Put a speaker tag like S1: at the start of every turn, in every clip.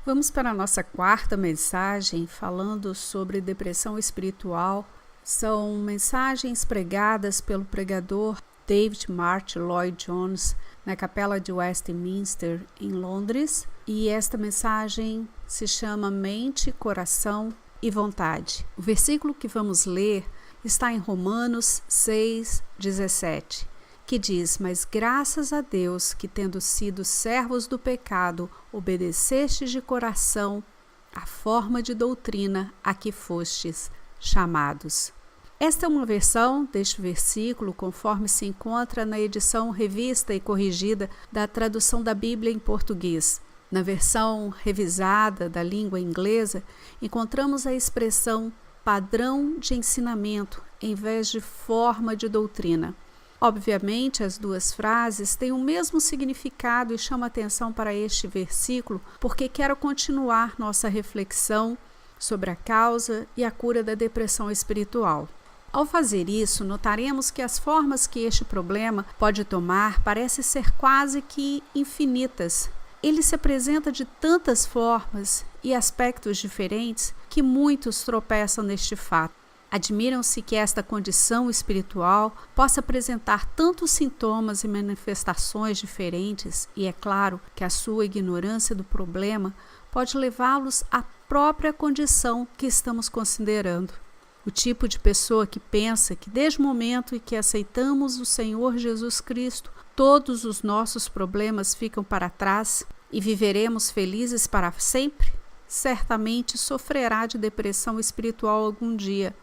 S1: Vamos para a nossa quarta mensagem, falando sobre depressão espiritual. São mensagens pregadas pelo pregador David Martyn Lloyd-Jones na Capela de Westminster, em Londres. E esta mensagem se chama Mente, Coração e Vontade. O versículo que vamos ler está em Romanos 6:17. Que diz: mas graças a Deus que, tendo sido servos do pecado, obedecestes de coração a forma de doutrina a que fostes chamados. Esta é uma versão deste versículo conforme se encontra na edição revista e corrigida da tradução da Bíblia em português. Na versão revisada da língua inglesa, encontramos a expressão padrão de ensinamento em vez de forma de doutrina. Obviamente, as duas frases têm o mesmo significado e chamo atenção para este versículo porque quero continuar nossa reflexão sobre a causa e a cura da depressão espiritual. Ao fazer isso, notaremos que as formas que este problema pode tomar parecem ser quase que infinitas. Ele se apresenta de tantas formas e aspectos diferentes que muitos tropeçam neste fato. Admiram-se que esta condição espiritual possa apresentar tantos sintomas e manifestações diferentes, e é claro que a sua ignorância do problema pode levá-los à própria condição que estamos considerando. O tipo de pessoa que pensa que desde o momento em que aceitamos o Senhor Jesus Cristo, todos os nossos problemas ficam para trás e viveremos felizes para sempre, certamente sofrerá de depressão espiritual algum dia.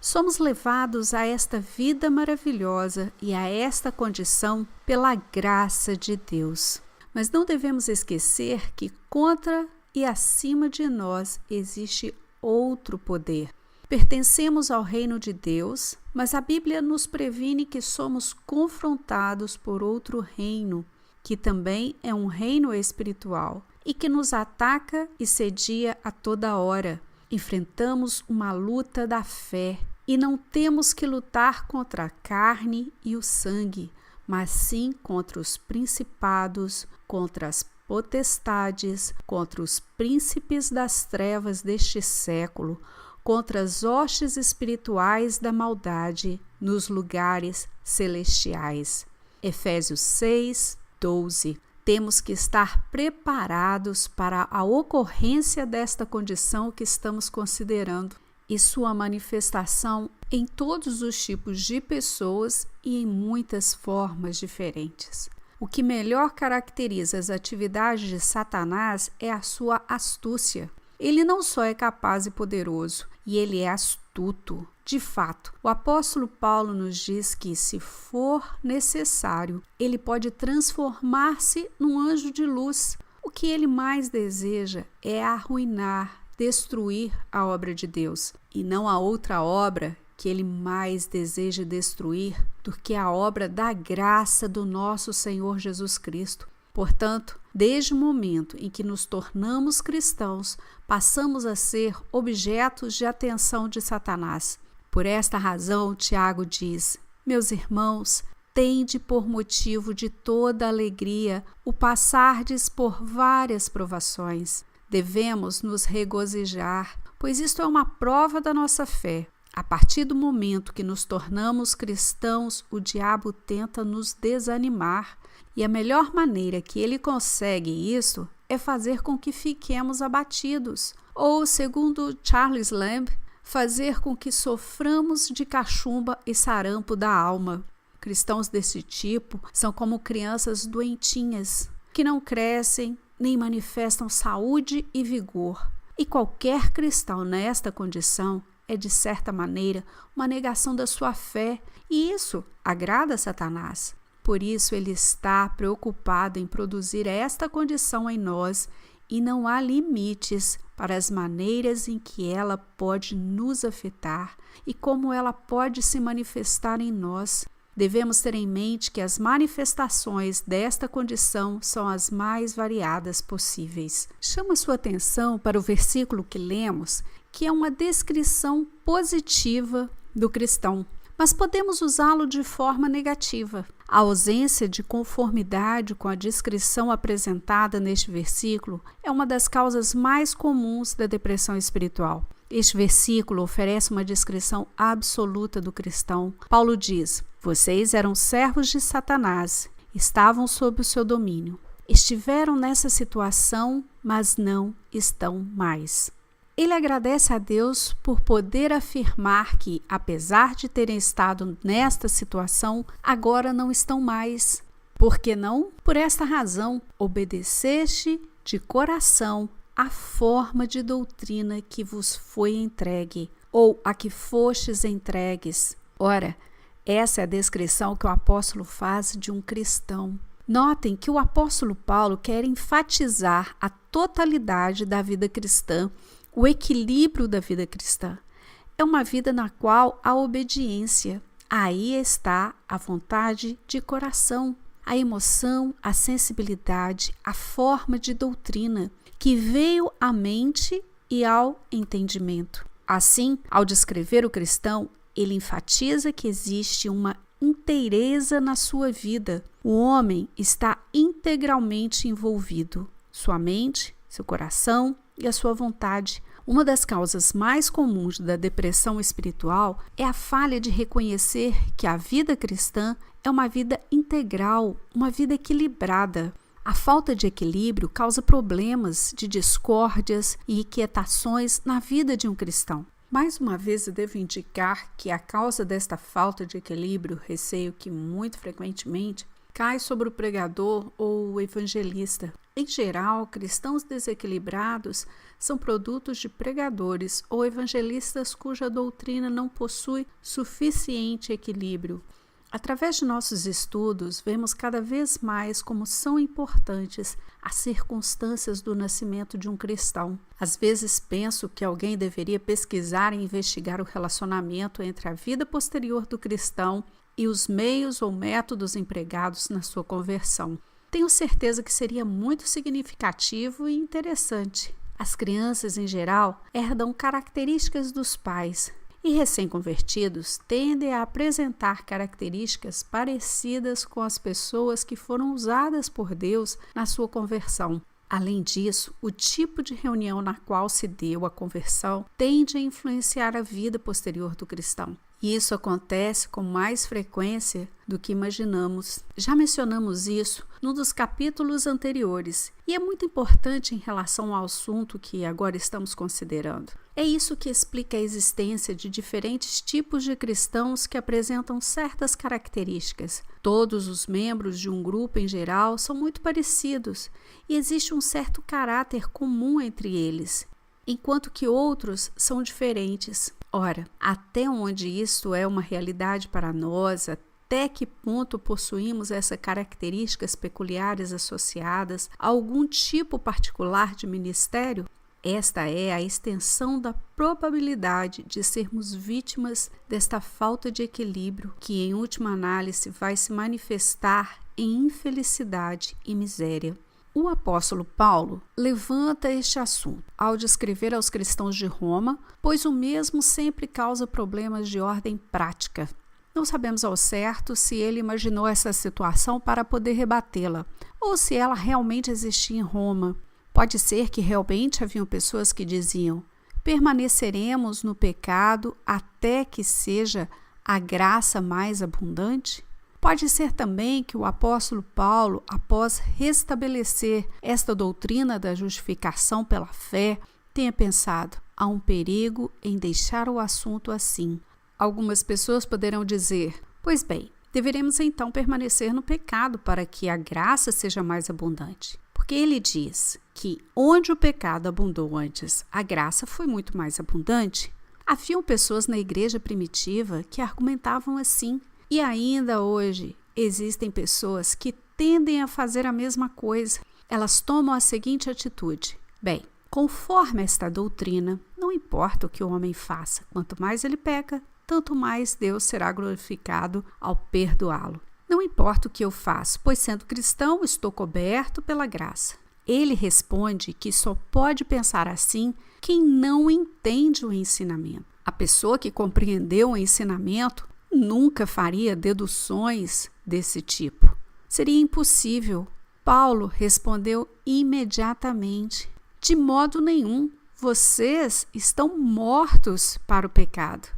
S1: Somos levados a esta vida maravilhosa e a esta condição pela graça de Deus. Mas não devemos esquecer que contra e acima de nós existe outro poder. Pertencemos ao reino de Deus, mas a Bíblia nos previne que somos confrontados por outro reino, que também é um reino espiritual e que nos ataca e sedia a toda hora. Enfrentamos uma luta da fé e não temos que lutar contra a carne e o sangue, mas sim contra os principados, contra as potestades, contra os príncipes das trevas deste século, contra as hostes espirituais da maldade nos lugares celestiais. Efésios 6:12. Temos que estar preparados para a ocorrência desta condição que estamos considerando e sua manifestação em todos os tipos de pessoas e em muitas formas diferentes. O que melhor caracteriza as atividades de Satanás é a sua astúcia. Ele não só é capaz e poderoso, e ele é astuto. De fato, o apóstolo Paulo nos diz que, se for necessário, ele pode transformar-se num anjo de luz. O que ele mais deseja é arruinar, destruir a obra de Deus. E não há outra obra que ele mais deseja destruir do que a obra da graça do nosso Senhor Jesus Cristo. Portanto, desde o momento em que nos tornamos cristãos, passamos a ser objetos de atenção de Satanás. Por esta razão, Tiago diz: meus irmãos, tende por motivo de toda alegria o passardes por várias provações. Devemos nos regozijar, pois isto é uma prova da nossa fé. A partir do momento que nos tornamos cristãos, o diabo tenta nos desanimar, e a melhor maneira que ele consegue isso é fazer com que fiquemos abatidos, ou, segundo Charles Lamb, fazer com que soframos de cachumba e sarampo da alma. Cristãos desse tipo são como crianças doentinhas, que não crescem nem manifestam saúde e vigor. E qualquer cristão nesta condição é, de certa maneira, uma negação da sua fé, e isso agrada a Satanás. Por isso, ele está preocupado em produzir esta condição em nós, e não há limites para as maneiras em que ela pode nos afetar e como ela pode se manifestar em nós. Devemos ter em mente que as manifestações desta condição são as mais variadas possíveis. Chamo a sua atenção para o versículo que lemos, que é uma descrição positiva do cristão, mas podemos usá-lo de forma negativa. A ausência de conformidade com a descrição apresentada neste versículo é uma das causas mais comuns da depressão espiritual. Este versículo oferece uma descrição absoluta do cristão. Paulo diz: vocês eram servos de Satanás, estavam sob o seu domínio. Estiveram nessa situação, mas não estão mais. Ele agradece a Deus por poder afirmar que, apesar de terem estado nesta situação, agora não estão mais. Por que não? Por esta razão, obedeceste de coração a forma de doutrina que vos foi entregue, ou a que fostes entregues. Ora, essa é a descrição que o apóstolo faz de um cristão. Notem que o apóstolo Paulo quer enfatizar a totalidade da vida cristã, o equilíbrio da vida cristã. É uma vida na qual a obediência, aí está a vontade de coração, a emoção, a sensibilidade, a forma de doutrina que veio à mente e ao entendimento. Assim, ao descrever o cristão, ele enfatiza que existe uma inteireza na sua vida. O homem está integralmente envolvido, sua mente, seu coração e a sua vontade. Uma das causas mais comuns da depressão espiritual é a falha de reconhecer que a vida cristã é uma vida integral, uma vida equilibrada. A falta de equilíbrio causa problemas de discórdias e inquietações na vida de um cristão. Mais uma vez, eu devo indicar que a causa desta falta de equilíbrio, receio que muito frequentemente cai sobre o pregador ou o evangelista. Em geral, cristãos desequilibrados são produtos de pregadores ou evangelistas cuja doutrina não possui suficiente equilíbrio. Através de nossos estudos, vemos cada vez mais como são importantes as circunstâncias do nascimento de um cristão. Às vezes penso que alguém deveria pesquisar e investigar o relacionamento entre a vida posterior do cristão e os meios ou métodos empregados na sua conversão. Tenho certeza que seria muito significativo e interessante. As crianças, em geral, herdam características dos pais, e recém-convertidos tendem a apresentar características parecidas com as pessoas que foram usadas por Deus na sua conversão. Além disso, o tipo de reunião na qual se deu a conversão tende a influenciar a vida posterior do cristão. E isso acontece com mais frequência do que imaginamos. Já mencionamos isso num dos capítulos anteriores, e é muito importante em relação ao assunto que agora estamos considerando. É isso que explica a existência de diferentes tipos de cristãos que apresentam certas características. Todos os membros de um grupo em geral são muito parecidos e existe um certo caráter comum entre eles, enquanto que outros são diferentes. Ora, até onde isto é uma realidade para nós, até que ponto possuímos essas características peculiares associadas a algum tipo particular de ministério? Esta é a extensão da probabilidade de sermos vítimas desta falta de equilíbrio, que em última análise vai se manifestar em infelicidade e miséria. O apóstolo Paulo levanta este assunto ao descrever aos cristãos de Roma, pois o mesmo sempre causa problemas de ordem prática. Não sabemos ao certo se ele imaginou essa situação para poder rebatê-la, ou se ela realmente existia em Roma. Pode ser que realmente haviam pessoas que diziam: permaneceremos no pecado até que seja a graça mais abundante? Pode ser também que o apóstolo Paulo, após restabelecer esta doutrina da justificação pela fé, tenha pensado: há um perigo em deixar o assunto assim. Algumas pessoas poderão dizer: pois bem, deveremos então permanecer no pecado para que a graça seja mais abundante. Porque ele diz que onde o pecado abundou antes, a graça foi muito mais abundante. Haviam pessoas na igreja primitiva que argumentavam assim. E ainda hoje existem pessoas que tendem a fazer a mesma coisa. Elas tomam a seguinte atitude: bem, conforme esta doutrina, não importa o que o homem faça, quanto mais ele peca, tanto mais Deus será glorificado ao perdoá-lo. Não importa o que eu faço, pois sendo cristão estou coberto pela graça. Ele responde que só pode pensar assim quem não entende o ensinamento. A pessoa que compreendeu o ensinamento nunca faria deduções desse tipo. Seria impossível. Paulo respondeu imediatamente: de modo nenhum, vocês estão mortos para o pecado.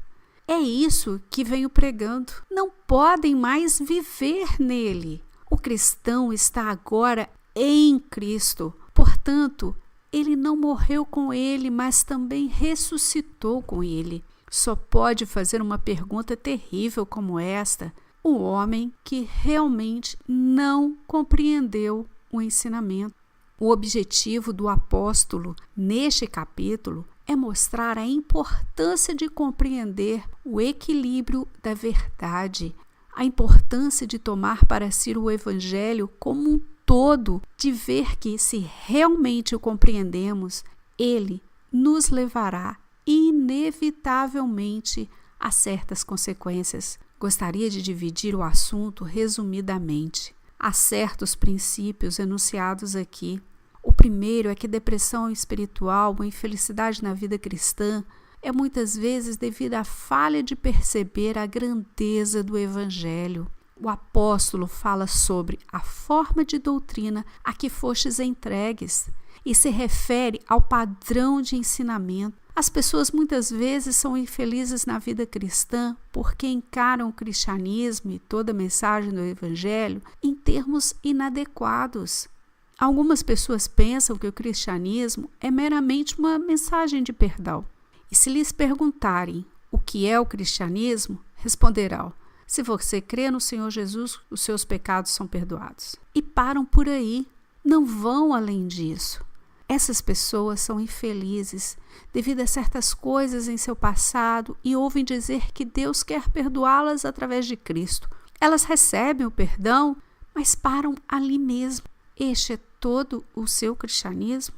S1: É isso que venho pregando. Não podem mais viver nele. O cristão está agora em Cristo. Portanto, ele não morreu com ele, mas também ressuscitou com ele. Só pode fazer uma pergunta terrível como esta o homem que realmente não compreendeu o ensinamento. O objetivo do apóstolo neste capítulo é mostrar a importância de compreender o equilíbrio da verdade, a importância de tomar para si o evangelho como um todo, de ver que, se realmente o compreendemos, ele nos levará inevitavelmente a certas consequências. Gostaria de dividir o assunto resumidamente. Há certos princípios enunciados aqui. O primeiro é que depressão espiritual ou infelicidade na vida cristã é muitas vezes devido à falha de perceber a grandeza do Evangelho. O apóstolo fala sobre a forma de doutrina a que fostes entregues e se refere ao padrão de ensinamento. As pessoas muitas vezes são infelizes na vida cristã porque encaram o cristianismo e toda a mensagem do Evangelho em termos inadequados. Algumas pessoas pensam que o cristianismo é meramente uma mensagem de perdão. E se lhes perguntarem o que é o cristianismo, responderão: se você crê no Senhor Jesus, os seus pecados são perdoados. E param por aí, não vão além disso. Essas pessoas são infelizes devido a certas coisas em seu passado e ouvem dizer que Deus quer perdoá-las através de Cristo. Elas recebem o perdão, mas param ali mesmo. Este é todo o seu cristianismo?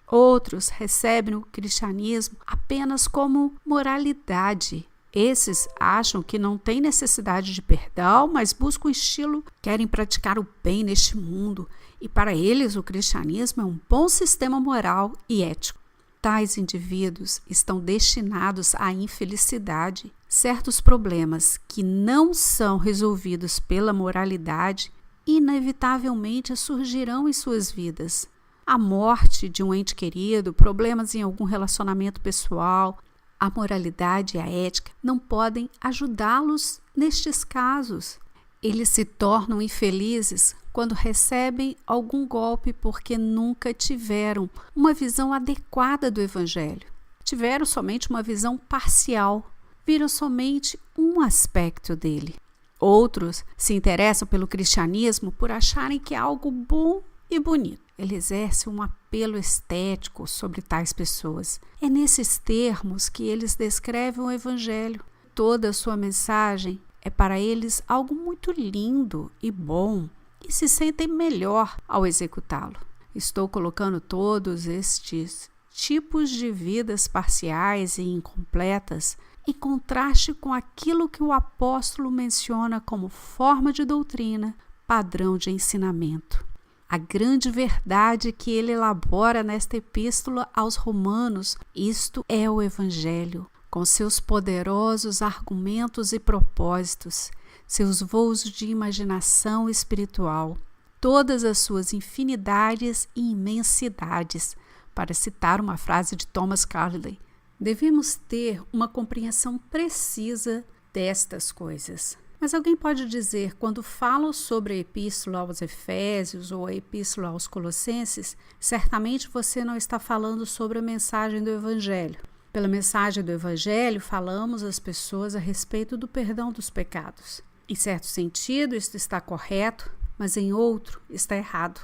S1: Outros recebem o cristianismo apenas como moralidade. Esses acham que não têm necessidade de perdão, mas buscam estilo, querem praticar o bem neste mundo, e para eles o cristianismo é um bom sistema moral e ético. Tais indivíduos estão destinados à infelicidade. Certos problemas que não são resolvidos pela moralidade inevitavelmente surgirão em suas vidas. A morte de um ente querido, problemas em algum relacionamento pessoal, a moralidade e a ética não podem ajudá-los nestes casos. Eles se tornam infelizes quando recebem algum golpe porque nunca tiveram uma visão adequada do Evangelho. Tiveram somente uma visão parcial, viram somente um aspecto dele. Outros se interessam pelo cristianismo por acharem que é algo bom e bonito. Ele exerce um apelo estético sobre tais pessoas. É nesses termos que eles descrevem o Evangelho. Toda a sua mensagem é para eles algo muito lindo e bom e se sentem melhor ao executá-lo. Estou colocando todos estes tipos de vidas parciais e incompletas em contraste com aquilo que o apóstolo menciona como forma de doutrina, padrão de ensinamento. A grande verdade que ele elabora nesta epístola aos Romanos, isto é o Evangelho, com seus poderosos argumentos e propósitos, seus voos de imaginação espiritual, todas as suas infinidades e imensidades. Para citar uma frase de Thomas Carlyle, devemos ter uma compreensão precisa destas coisas. Mas alguém pode dizer, quando falam sobre a epístola aos Efésios ou a epístola aos Colossenses, certamente você não está falando sobre a mensagem do Evangelho. Pela mensagem do Evangelho, falamos às pessoas a respeito do perdão dos pecados. Em certo sentido, isso está correto, mas em outro está errado.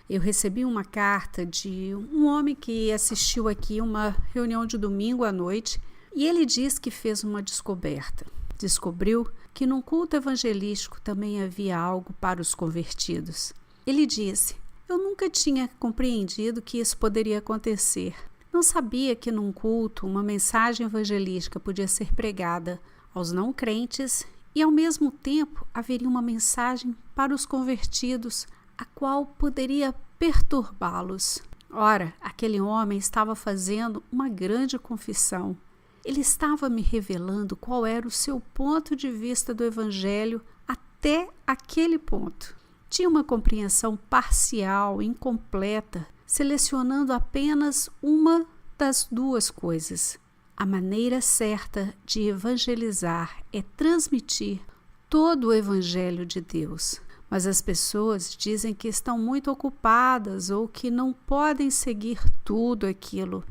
S1: Eu recebi uma carta de um homem que assistiu aqui uma reunião de domingo à noite e ele diz que fez uma descoberta. Descobriu que num culto evangelístico também havia algo para os convertidos. Ele disse: eu nunca tinha compreendido que isso poderia acontecer. Não sabia que num culto uma mensagem evangelística podia ser pregada aos não crentes e ao mesmo tempo haveria uma mensagem para os convertidos, a qual poderia perturbá-los. Ora, aquele homem estava fazendo uma grande confissão. Ele estava me revelando qual era o seu ponto de vista do Evangelho até aquele ponto. Tinha uma compreensão parcial, incompleta, selecionando apenas uma das duas coisas. A maneira certa de evangelizar é transmitir todo o Evangelho de Deus. Mas as pessoas dizem que estão muito ocupadas ou que não podem seguir tudo aquilo.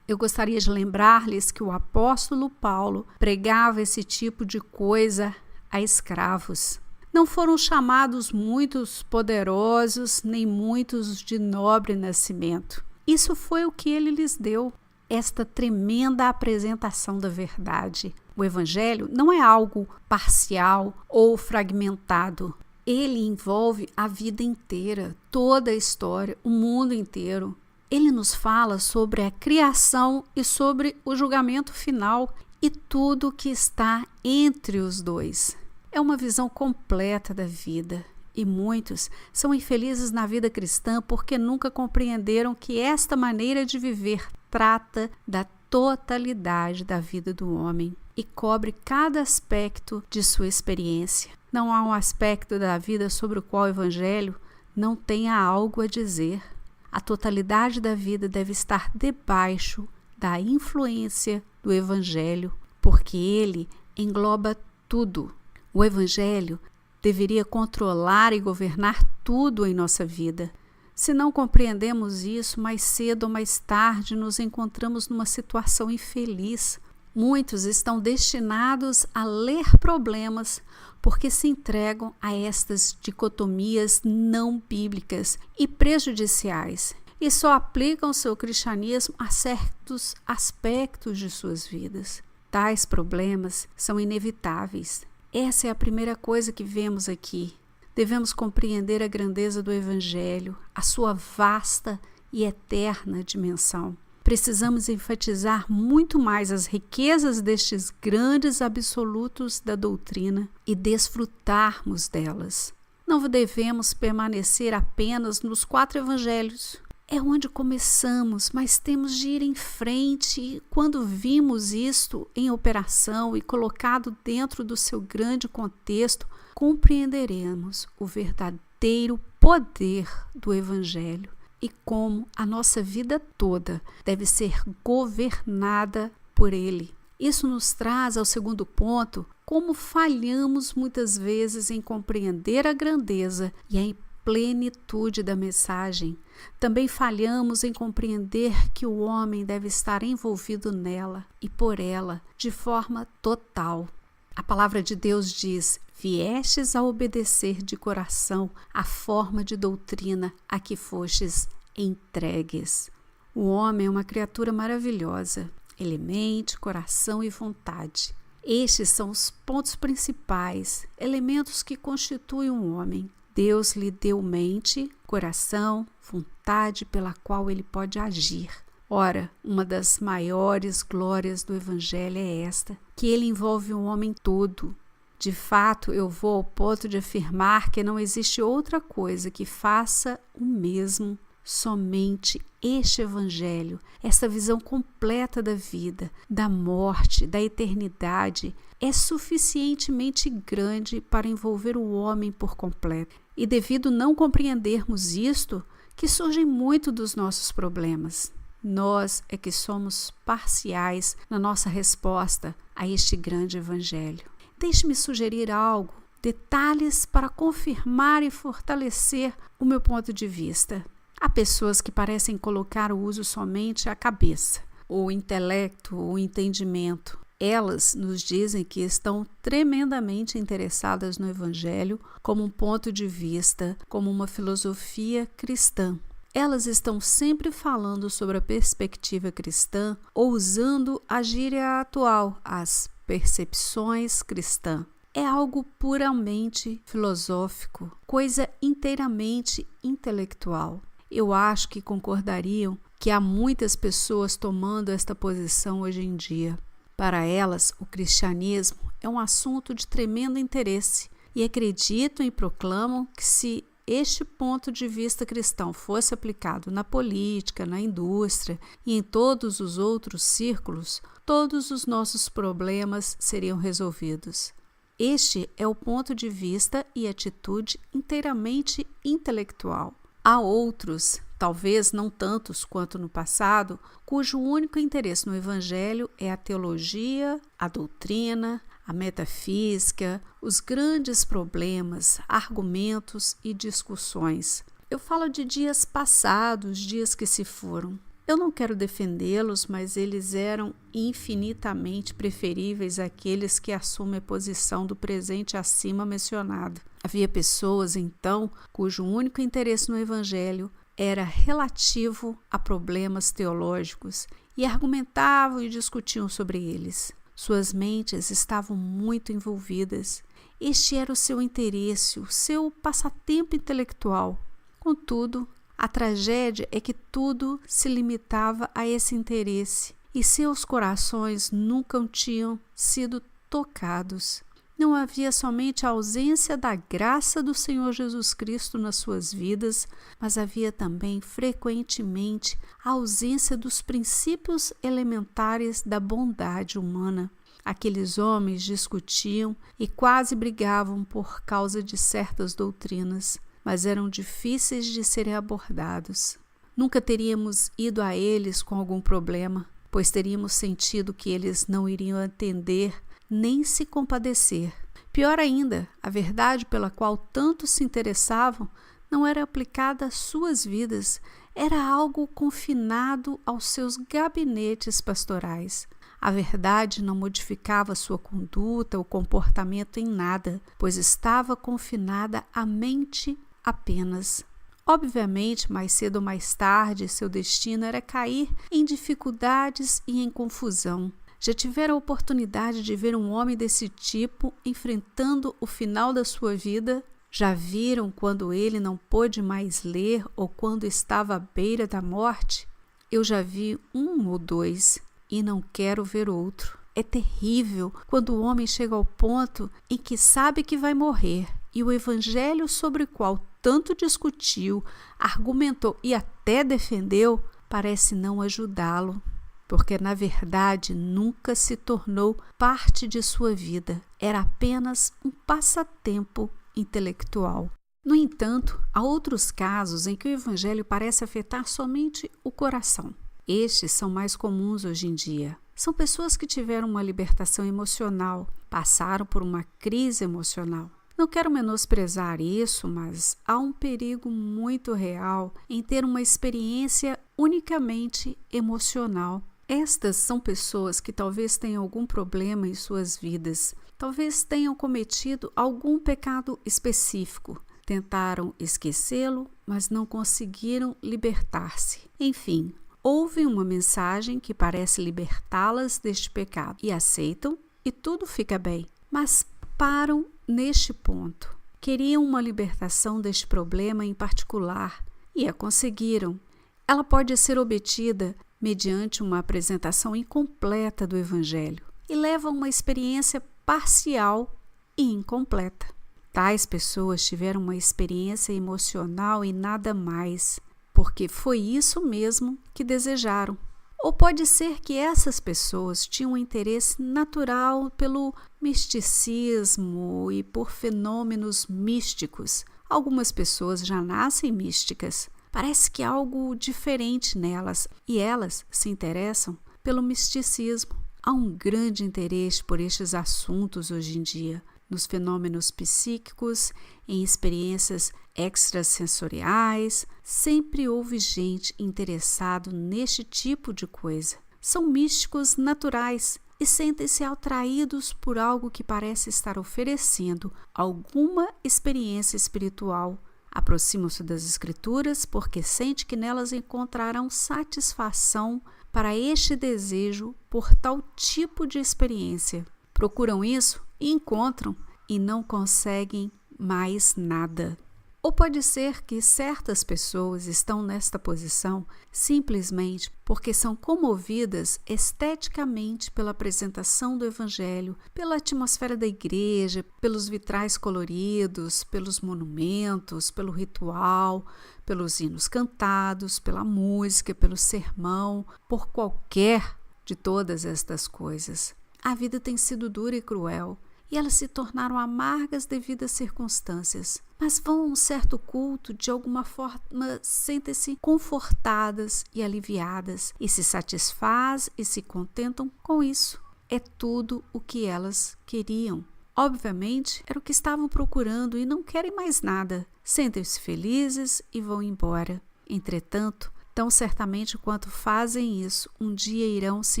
S1: Eu gostaria de lembrar-lhes que o apóstolo Paulo pregava esse tipo de coisa a escravos. Não foram chamados muitos poderosos, nem muitos de nobre nascimento. Isso foi o que ele lhes deu, esta tremenda apresentação da verdade. O Evangelho não é algo parcial ou fragmentado. Ele envolve a vida inteira, toda a história, o mundo inteiro. Ele nos fala sobre a criação e sobre o julgamento final e tudo que está entre os dois. É uma visão completa da vida. E muitos são infelizes na vida cristã porque nunca compreenderam que esta maneira de viver trata da totalidade da vida do homem e cobre cada aspecto de sua experiência. Não há um aspecto da vida sobre o qual o Evangelho não tenha algo a dizer. A totalidade da vida deve estar debaixo da influência do Evangelho, porque ele engloba tudo. O Evangelho deveria controlar e governar tudo em nossa vida. Se não compreendemos isso, mais cedo ou mais tarde nos encontramos numa situação infeliz. Muitos estão destinados a ler problemas porque se entregam a estas dicotomias não bíblicas e prejudiciais e só aplicam seu cristianismo a certos aspectos de suas vidas. Tais problemas são inevitáveis. Essa é a primeira coisa que vemos aqui. Devemos compreender a grandeza do Evangelho, a sua vasta e eterna dimensão. Precisamos enfatizar muito mais as riquezas destes grandes absolutos da doutrina e desfrutarmos delas. Não devemos permanecer apenas nos 4 evangelhos. É onde começamos, mas temos de ir em frente. E quando vimos isto em operação e colocado dentro do seu grande contexto, compreenderemos o verdadeiro poder do Evangelho e como a nossa vida toda deve ser governada por ele. Isso nos traz ao segundo ponto, como falhamos muitas vezes em compreender a grandeza e a plenitude da mensagem. Também falhamos em compreender que o homem deve estar envolvido nela e por ela de forma total. A palavra de Deus diz: viestes a obedecer de coração a forma de doutrina a que fostes entregues. O homem é uma criatura maravilhosa. Ele mente, coração e vontade. Estes são os pontos principais, elementos que constituem um homem. Deus lhe deu mente, coração, vontade pela qual ele pode agir. Ora, uma das maiores glórias do Evangelho é esta, que ele envolve o homem todo. De fato, eu vou ao ponto de afirmar que não existe outra coisa que faça o mesmo. Somente este Evangelho, essa visão completa da vida, da morte, da eternidade, é suficientemente grande para envolver o homem por completo. E devido não compreendermos isto, que surgem muito dos nossos problemas. Nós é que somos parciais na nossa resposta a este grande Evangelho. Deixe-me sugerir algo, detalhes para confirmar e fortalecer o meu ponto de vista. Há pessoas que parecem colocar o uso somente à cabeça, o intelecto, o entendimento. Elas nos dizem que estão tremendamente interessadas no Evangelho como um ponto de vista, como uma filosofia cristã. Elas estão sempre falando sobre a perspectiva cristã ou usando a gíria atual, as percepções cristãs. É algo puramente filosófico, coisa inteiramente intelectual. Eu acho que concordariam que há muitas pessoas tomando esta posição hoje em dia. Para elas, o cristianismo é um assunto de tremendo interesse e acreditam e proclamam que se este ponto de vista cristão fosse aplicado na política, na indústria e em todos os outros círculos, todos os nossos problemas seriam resolvidos. Este é o ponto de vista e atitude inteiramente intelectual. Há outros, talvez não tantos quanto no passado, cujo único interesse no Evangelho é a teologia, a doutrina, a metafísica, os grandes problemas, argumentos e discussões. Eu falo de dias passados, dias que se foram. Eu não quero defendê-los, mas eles eram infinitamente preferíveis àqueles que assumem a posição do presente acima mencionado. Havia pessoas, então, cujo único interesse no Evangelho era relativo a problemas teológicos e argumentavam e discutiam sobre eles. Suas mentes estavam muito envolvidas. Este era o seu interesse, o seu passatempo intelectual. Contudo, a tragédia é que tudo se limitava a esse interesse e seus corações nunca tinham sido tocados. Não havia somente a ausência da graça do Senhor Jesus Cristo nas suas vidas, mas havia também frequentemente a ausência dos princípios elementares da bondade humana. Aqueles homens discutiam e quase brigavam por causa de certas doutrinas, mas eram difíceis de serem abordados. Nunca teríamos ido a eles com algum problema, pois teríamos sentido que eles não iriam atender nem se compadecer. Pior ainda, a verdade pela qual tanto se interessavam não era aplicada às suas vidas, era algo confinado aos seus gabinetes pastorais. A verdade não modificava sua conduta ou comportamento em nada, pois estava confinada à mente apenas. Obviamente, mais cedo ou mais tarde, seu destino era cair em dificuldades e em confusão. Já tiveram a oportunidade de ver um homem desse tipo enfrentando o final da sua vida? Já viram quando ele não pôde mais ler ou quando estava à beira da morte? Eu já vi um ou dois e não quero ver outro. É terrível quando o homem chega ao ponto em que sabe que vai morrer e o evangelho sobre o qual tanto discutiu, argumentou e até defendeu parece não ajudá-lo, porque na verdade nunca se tornou parte de sua vida, era apenas um passatempo intelectual. No entanto, há outros casos em que o evangelho parece afetar somente o coração. Estes são mais comuns hoje em dia. São pessoas que tiveram uma libertação emocional, passaram por uma crise emocional. Não quero menosprezar isso, mas há um perigo muito real em ter uma experiência unicamente emocional. Estas são pessoas que talvez tenham algum problema em suas vidas, talvez tenham cometido algum pecado específico, tentaram esquecê-lo, mas não conseguiram libertar-se. Enfim, ouvem uma mensagem que parece libertá-las deste pecado e aceitam e tudo fica bem, mas param neste ponto. Queriam uma libertação deste problema em particular e a conseguiram. Ela pode ser obtida mediante uma apresentação incompleta do Evangelho e leva a uma experiência parcial e incompleta. Tais pessoas tiveram uma experiência emocional e nada mais, porque foi isso mesmo que desejaram. Ou pode ser que essas pessoas tinham um interesse natural pelo misticismo e por fenômenos místicos. Algumas pessoas já nascem místicas. Parece que há algo diferente nelas e elas se interessam pelo misticismo. Há um grande interesse por estes assuntos hoje em dia, nos fenômenos psíquicos, em experiências extrasensoriais. Sempre houve gente interessada neste tipo de coisa. São místicos naturais e sentem-se atraídos por algo que parece estar oferecendo alguma experiência espiritual. Aproximam-se das Escrituras porque sentem que nelas encontrarão satisfação para este desejo por tal tipo de experiência. Procuram isso e encontram e não conseguem mais nada. Ou pode ser que certas pessoas estão nesta posição simplesmente porque são comovidas esteticamente pela apresentação do Evangelho, pela atmosfera da igreja, pelos vitrais coloridos, pelos monumentos, pelo ritual, pelos hinos cantados, pela música, pelo sermão, por qualquer de todas estas coisas. A vida tem sido dura e cruel, e elas se tornaram amargas devido às circunstâncias. Mas vão a um certo culto, de alguma forma sentem-se confortadas e aliviadas, e se satisfazem e se contentam com isso. É tudo o que elas queriam. Obviamente, era o que estavam procurando e não querem mais nada. Sentem-se felizes e vão embora. Entretanto, tão certamente quanto fazem isso, um dia irão se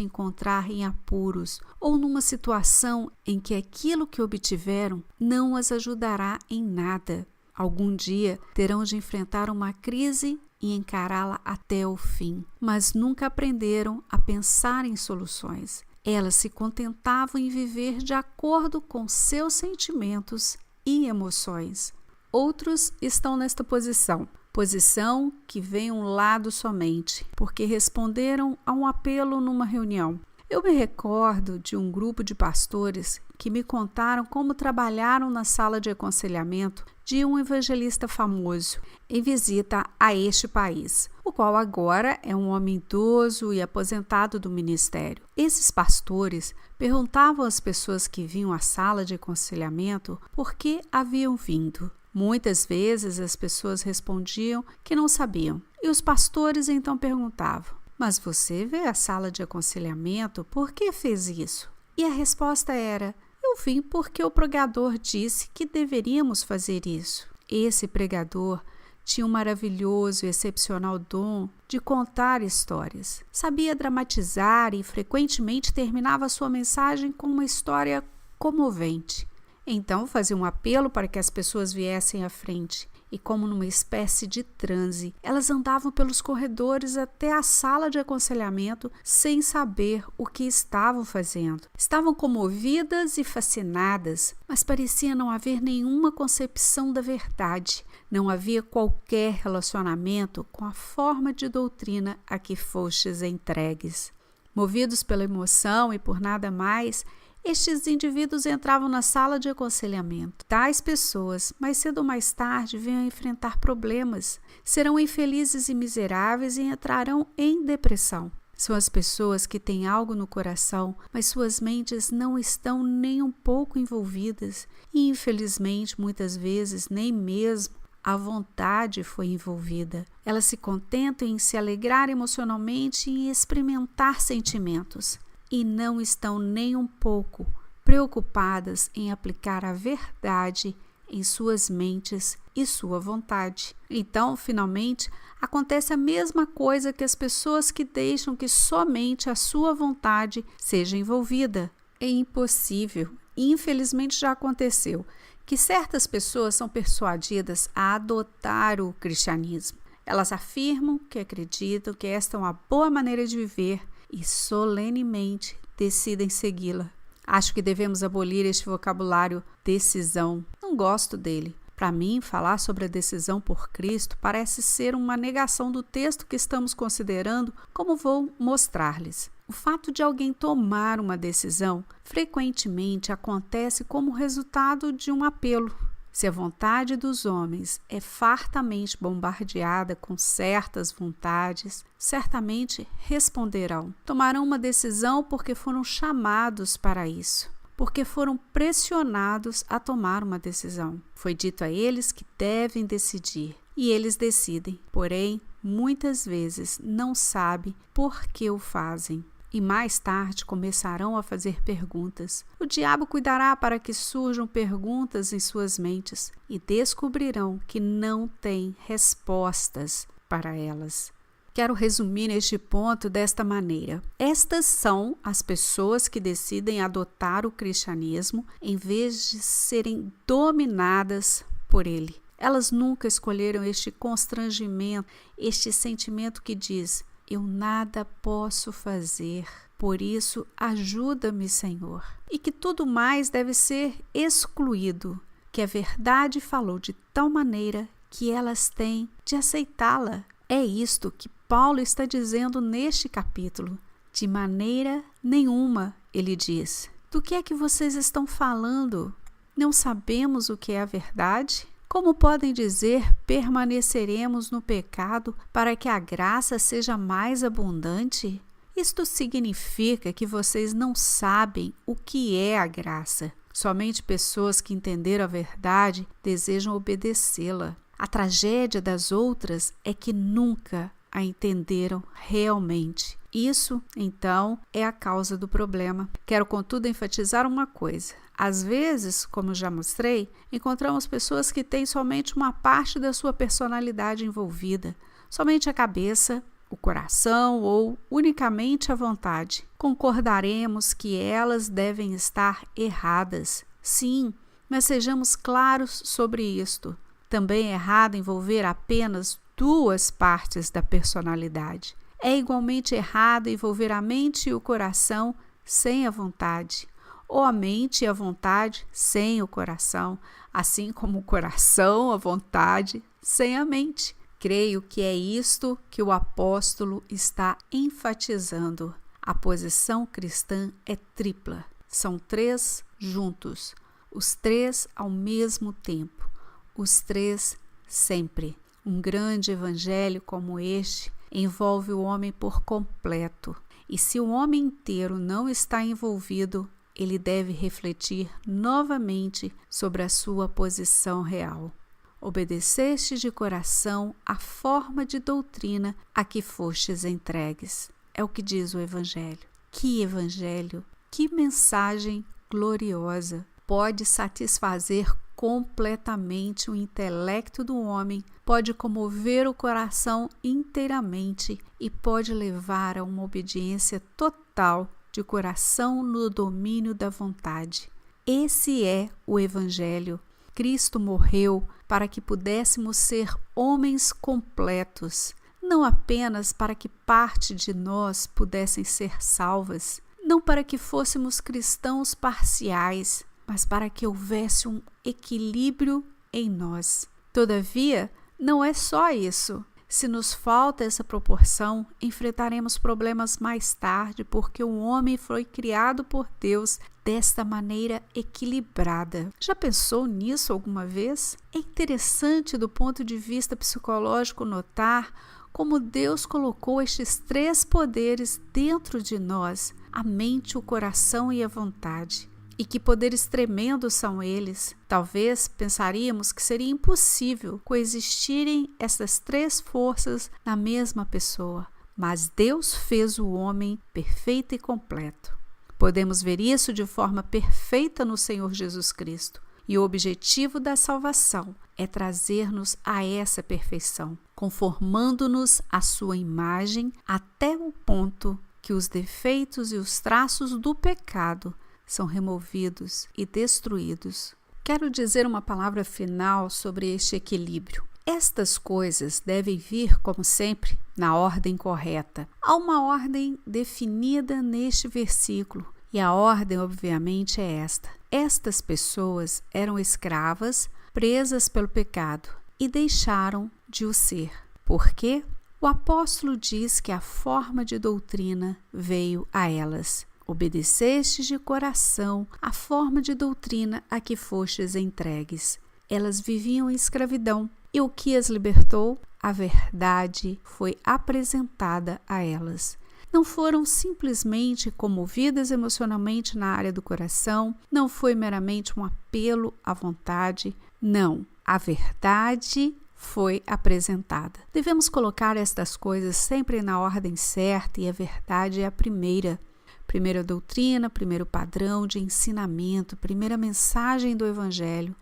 S1: encontrar em apuros ou numa situação em que aquilo que obtiveram não as ajudará em nada. Algum dia terão de enfrentar uma crise e encará-la até o fim, mas nunca aprenderam a pensar em soluções. Elas se contentavam em viver de acordo com seus sentimentos e emoções. Outros estão nesta posição que vem um lado somente, porque responderam a um apelo numa reunião. Eu me recordo de um grupo de pastores que me contaram como trabalharam na sala de aconselhamento de um evangelista famoso em visita a este país, o qual agora é um homem idoso e aposentado do ministério. Esses pastores perguntavam às pessoas que vinham à sala de aconselhamento por que haviam vindo. Muitas vezes as pessoas respondiam que não sabiam, e os pastores então perguntavam: mas você veio à sala de aconselhamento, por que fez isso? E a resposta era: eu vim porque o pregador disse que deveríamos fazer isso. Esse pregador tinha um maravilhoso e excepcional dom de contar histórias. Sabia dramatizar e frequentemente terminava sua mensagem com uma história comovente. Então fazia um apelo para que as pessoas viessem à frente. E como numa espécie de transe, elas andavam pelos corredores até a sala de aconselhamento sem saber o que estavam fazendo. Estavam comovidas e fascinadas, mas parecia não haver nenhuma concepção da verdade. Não havia qualquer relacionamento com a forma de doutrina a que fostes entregues. Movidos pela emoção e por nada mais, estes indivíduos entravam na sala de aconselhamento. Tais pessoas, mais cedo ou mais tarde, vêm a enfrentar problemas, serão infelizes e miseráveis e entrarão em depressão. São as pessoas que têm algo no coração, mas suas mentes não estão nem um pouco envolvidas e, infelizmente, muitas vezes nem mesmo a vontade foi envolvida. Elas se contentam em se alegrar emocionalmente e em experimentar sentimentos. E não estão nem um pouco preocupadas em aplicar a verdade em suas mentes e sua vontade. Então, finalmente, acontece a mesma coisa que as pessoas que deixam que somente a sua vontade seja envolvida. É impossível, e infelizmente já aconteceu, que certas pessoas são persuadidas a adotar o cristianismo. Elas afirmam que acreditam que esta é uma boa maneira de viver e solenemente decidem segui-la. Acho que devemos abolir este vocabulário decisão. Não gosto dele. Para mim, falar sobre a decisão por Cristo parece ser uma negação do texto que estamos considerando, como vou mostrar-lhes. O fato de alguém tomar uma decisão frequentemente acontece como resultado de um apelo. Se a vontade dos homens é fartamente bombardeada com certas vontades, certamente responderão. Tomarão uma decisão porque foram chamados para isso, porque foram pressionados a tomar uma decisão. Foi dito a eles que devem decidir, e eles decidem, porém, muitas vezes não sabem por que o fazem. E mais tarde começarão a fazer perguntas. O diabo cuidará para que surjam perguntas em suas mentes e descobrirão que não têm respostas para elas. Quero resumir este ponto desta maneira. Estas são as pessoas que decidem adotar o cristianismo em vez de serem dominadas por ele. Elas nunca escolheram este constrangimento, este sentimento que diz: eu nada posso fazer, por isso ajuda-me, Senhor. E que tudo mais deve ser excluído, que a verdade falou de tal maneira que elas têm de aceitá-la. É isto que Paulo está dizendo neste capítulo. De maneira nenhuma, ele diz. Do que é que vocês estão falando? Não sabemos o que é a verdade? Como podem dizer, permaneceremos no pecado para que a graça seja mais abundante? Isto significa que vocês não sabem o que é a graça. Somente pessoas que entenderam a verdade desejam obedecê-la. A tragédia das outras é que nunca a entenderam realmente. Isso, então, é a causa do problema. Quero, contudo, enfatizar uma coisa. Às vezes, como já mostrei, encontramos pessoas que têm somente uma parte da sua personalidade envolvida, somente a cabeça, o coração ou unicamente a vontade. Concordaremos que elas devem estar erradas. Sim, mas sejamos claros sobre isto. Também é errado envolver apenas duas partes da personalidade. É igualmente errado envolver a mente e o coração sem a vontade, ou a mente e a vontade sem o coração, assim como o coração, a vontade, sem a mente. Creio que é isto que o apóstolo está enfatizando. A posição cristã é tripla. São três juntos, os três ao mesmo tempo, os três sempre. Um grande evangelho como este envolve o homem por completo. E se o homem inteiro não está envolvido, ele deve refletir novamente sobre a sua posição real. Obedeceste de coração a forma de doutrina a que fostes entregues. É o que diz o Evangelho. Que Evangelho! Que mensagem gloriosa! Pode satisfazer completamente o intelecto do homem, pode comover o coração inteiramente e pode levar a uma obediência total de coração no domínio da vontade. Esse é o Evangelho. Cristo morreu para que pudéssemos ser homens completos, não apenas para que parte de nós pudessem ser salvas, não para que fôssemos cristãos parciais, mas para que houvesse um equilíbrio em nós. Todavia, não é só isso. Se nos falta essa proporção, enfrentaremos problemas mais tarde, porque o homem foi criado por Deus desta maneira equilibrada. Já pensou nisso alguma vez? É interessante do ponto de vista psicológico notar como Deus colocou estes três poderes dentro de nós, a mente, o coração e a vontade. E que poderes tremendos são eles. Talvez pensaríamos que seria impossível coexistirem essas três forças na mesma pessoa, mas Deus fez o homem perfeito e completo. Podemos ver isso de forma perfeita no Senhor Jesus Cristo. E o objetivo da salvação é trazer-nos a essa perfeição, conformando-nos à sua imagem até o ponto que os defeitos e os traços do pecado são removidos e destruídos. Quero dizer uma palavra final sobre este equilíbrio. Estas coisas devem vir, como sempre, na ordem correta. Há uma ordem definida neste versículo, e a ordem, obviamente, é esta. Estas pessoas eram escravas, presas pelo pecado, e deixaram de o ser. Por quê? O apóstolo diz que a forma de doutrina veio a elas. Obedecestes de coração a forma de doutrina a que fostes entregues. Elas viviam em escravidão, e o que as libertou? A verdade foi apresentada a elas. Não foram simplesmente comovidas emocionalmente na área do coração, não foi meramente um apelo à vontade, não. A verdade foi apresentada. Devemos colocar estas coisas sempre na ordem certa e a verdade é a primeira. Primeira doutrina, primeiro padrão de ensinamento, primeira mensagem do Evangelho.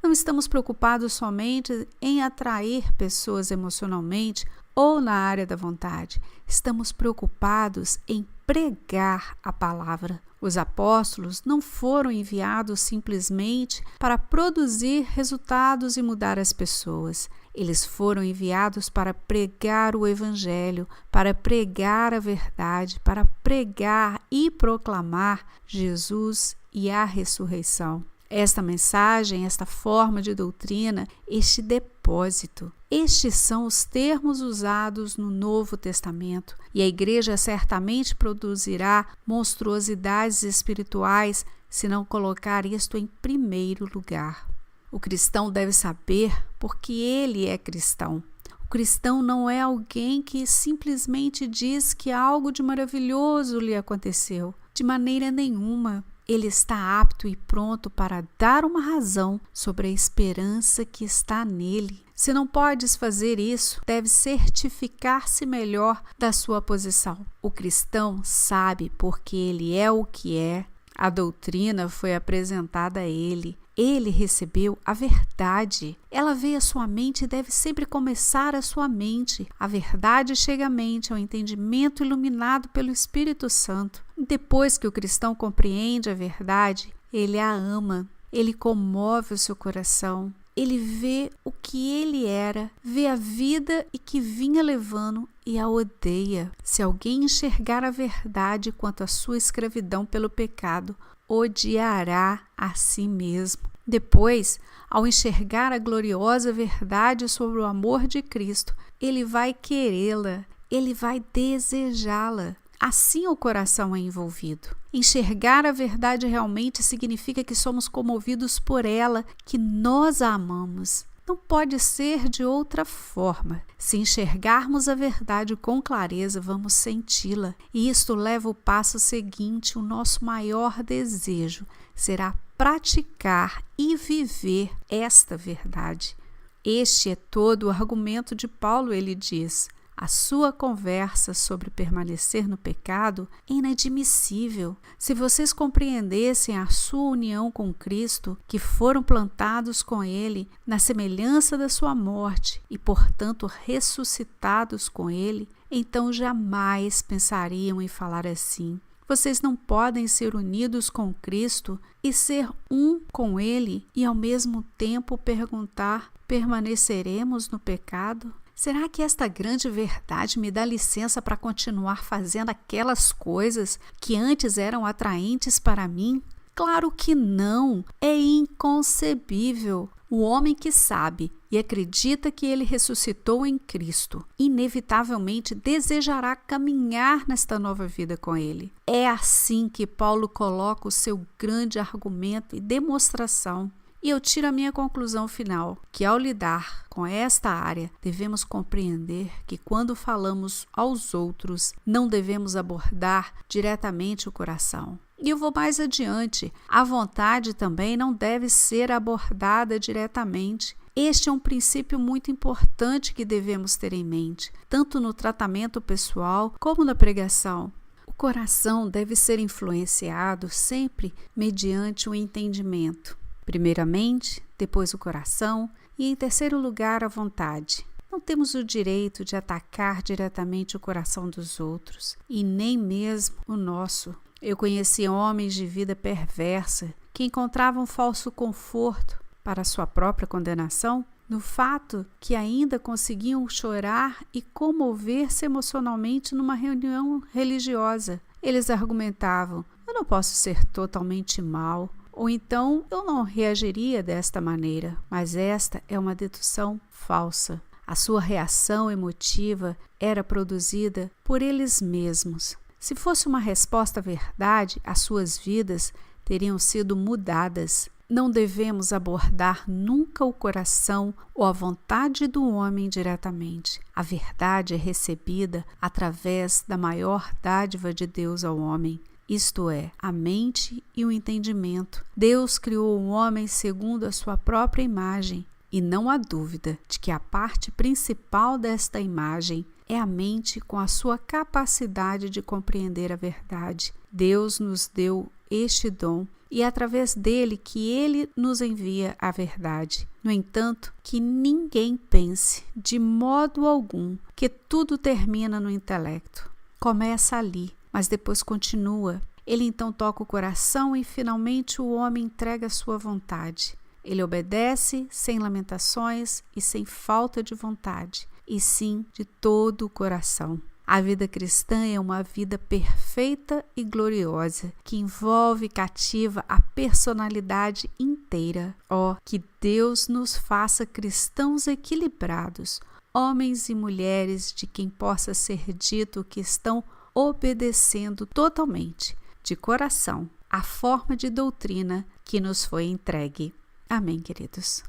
S1: Não estamos preocupados somente em atrair pessoas emocionalmente ou na área da vontade. Estamos preocupados em pregar a palavra. Os apóstolos não foram enviados simplesmente para produzir resultados e mudar as pessoas. Eles foram enviados para pregar o Evangelho, para pregar a verdade, para pregar e proclamar Jesus e a ressurreição. Esta mensagem, esta forma de doutrina, este depósito, estes são os termos usados no Novo Testamento e a igreja certamente produzirá monstruosidades espirituais se não colocar isto em primeiro lugar. O cristão deve saber porque ele é cristão. O cristão não é alguém que simplesmente diz que algo de maravilhoso lhe aconteceu. De maneira nenhuma. Ele está apto e pronto para dar uma razão sobre a esperança que está nele. Se não podes fazer isso, deve certificar-se melhor da sua posição. O cristão sabe porque ele é o que é. A doutrina foi apresentada a ele. Ele recebeu a verdade. Ela veio à sua mente e deve sempre começar à sua mente. A verdade chega à mente, ao entendimento iluminado pelo Espírito Santo. Depois que o cristão compreende a verdade, ele a ama. Ele comove o seu coração. Ele vê o que ele era, vê a vida e que vinha levando e a odeia. Se alguém enxergar a verdade quanto à sua escravidão pelo pecado, odiará a si mesmo. Depois, ao enxergar a gloriosa verdade sobre o amor de Cristo, ele vai querê-la, ele vai desejá-la. Assim o coração é envolvido. Enxergar a verdade realmente significa que somos comovidos por ela, que nós a amamos. Não pode ser de outra forma. Se enxergarmos a verdade com clareza, vamos senti-la. E isto leva ao passo seguinte: o nosso maior desejo será praticar e viver esta verdade. Este é todo o argumento de Paulo, ele diz. A sua conversa sobre permanecer no pecado é inadmissível. Se vocês compreendessem a sua união com Cristo, que foram plantados com Ele na semelhança da sua morte e, portanto, ressuscitados com Ele, então jamais pensariam em falar assim. Vocês não podem ser unidos com Cristo e ser um com Ele e, ao mesmo tempo, perguntar: permaneceremos no pecado? Será que esta grande verdade me dá licença para continuar fazendo aquelas coisas que antes eram atraentes para mim? Claro que não! É inconcebível. O homem que sabe e acredita que ele ressuscitou em Cristo, inevitavelmente desejará caminhar nesta nova vida com ele. É assim que Paulo coloca o seu grande argumento e demonstração. E eu tiro a minha conclusão final, que ao lidar com esta área, devemos compreender que quando falamos aos outros, não devemos abordar diretamente o coração. E eu vou mais adiante, a vontade também não deve ser abordada diretamente. Este é um princípio muito importante que devemos ter em mente, tanto no tratamento pessoal como na pregação. O coração deve ser influenciado sempre mediante o entendimento. Primeiramente, depois o coração e, em terceiro lugar, a vontade. Não temos o direito de atacar diretamente o coração dos outros e nem mesmo o nosso. Eu conheci homens de vida perversa que encontravam falso conforto para sua própria condenação no fato que ainda conseguiam chorar e comover-se emocionalmente numa reunião religiosa. Eles argumentavam: eu não posso ser totalmente mau. Ou então, eu não reagiria desta maneira, mas esta é uma dedução falsa. A sua reação emotiva era produzida por eles mesmos. Se fosse uma resposta à verdade, as suas vidas teriam sido mudadas. Não devemos abordar nunca o coração ou a vontade do homem diretamente. A verdade é recebida através da maior dádiva de Deus ao homem. Isto é, a mente e o entendimento. Deus criou o homem segundo a sua própria imagem, e não há dúvida de que a parte principal desta imagem é a mente com a sua capacidade de compreender a verdade. Deus nos deu este dom e é através dele que ele nos envia a verdade. No entanto, que ninguém pense, de modo algum, que tudo termina no intelecto. Começa ali, mas depois continua. Ele então toca o coração e finalmente o homem entrega a sua vontade. Ele obedece sem lamentações e sem falta de vontade, e sim de todo o coração. A vida cristã é uma vida perfeita e gloriosa, que envolve e cativa a personalidade inteira. Oh, que Deus nos faça cristãos equilibrados, homens e mulheres de quem possa ser dito que estão obedecendo totalmente, de coração, a forma de doutrina que nos foi entregue. Amém, queridos.